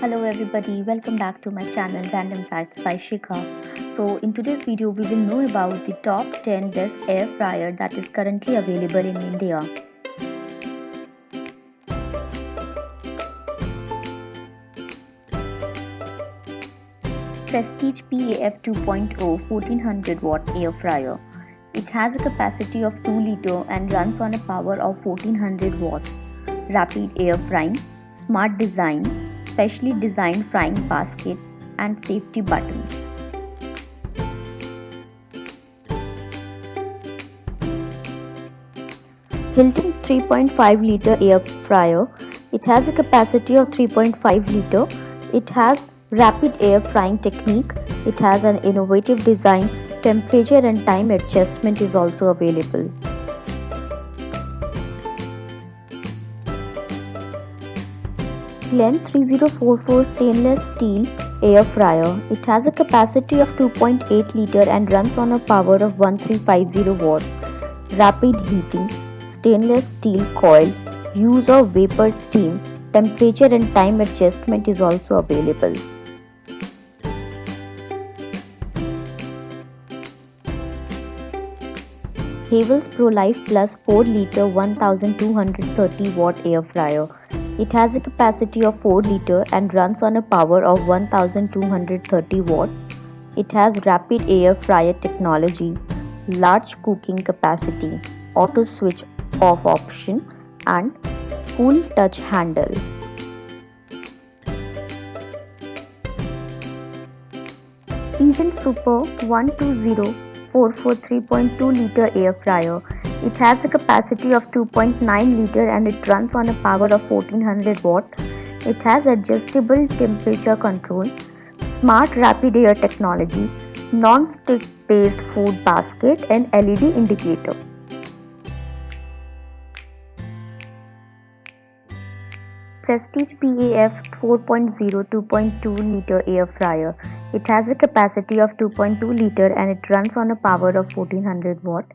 Hello everybody, welcome back to my channel Random Facts by Shikha. So in today's video we will know about the top 10 best air fryer that is currently available in India. Prestige PAF 2.0 1400 watt air fryer. It has a capacity of 2 liter and runs on a power of 1400 watts. Rapid air frying, smart design, specially designed frying basket and safety buttons. Hilton 3.5 liter air fryer. It has a capacity of 3.5 liter. It has rapid air frying technique. It has an innovative design. Temperature and time adjustment is also available. Glen 3044 stainless steel air fryer. It has a capacity of 2.8 liter and runs on a power of 1350 watts. Rapid heating, stainless steel coil, use of vapor steam, temperature and time adjustment is also available. Havells Prolife Plus 4 liter 1230 watt air fryer. It has a capacity of 4 liter and runs on a power of 1230 watts. It has rapid air fryer technology, large cooking capacity, auto switch off option and cool touch handle. Pigeon Super 12044 3.2 liter air fryer. It has a capacity of 2.9 liter and it runs on a power of 1400 watt. It has adjustable temperature control, smart rapid air technology, non-stick based food basket and LED indicator. Prestige PAF 4.0 2.2 liter air fryer. It has a capacity of 2.2 liter and it runs on a power of 1400 watt.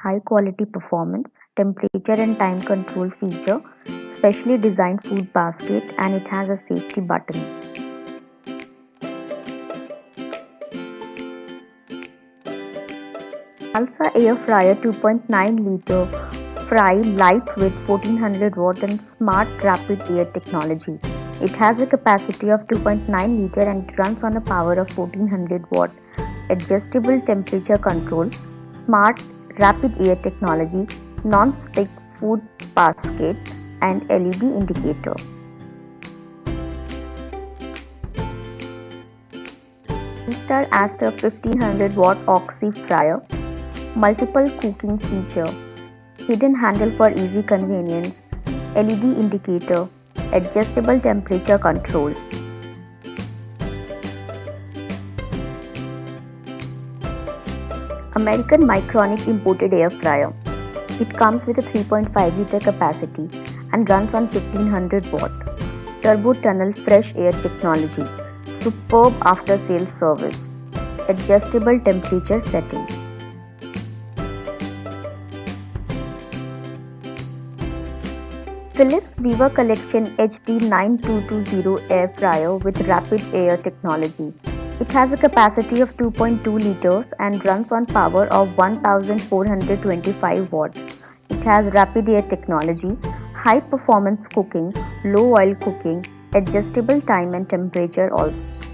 High quality performance, temperature and time control feature, specially designed food basket and it has a safety button. Inalsa air fryer 2.9 liter fry light with 1400 watt and smart rapid air technology. It has a capacity of 2.9 liter and it runs on a power of 1400 watt. Adjustable temperature control, smart rapid air technology, non-stick food basket and LED indicator. Kenstar Aster 1500 watt oxy fryer, multiple cooking feature, hidden handle for easy convenience, LED indicator, adjustable temperature control. American Micronic imported air fryer. It comes with a 3.5 liter capacity and runs on 1500 watt. Turbo tunnel fresh air technology. Superb after sales service. Adjustable temperature setting. Philips Viva Collection HD 9220 air fryer with rapid air technology. It has a capacity of 2.2 liters and runs on power of 1425 watts. It has rapid air technology, high performance cooking, low oil cooking, adjustable time and temperature also.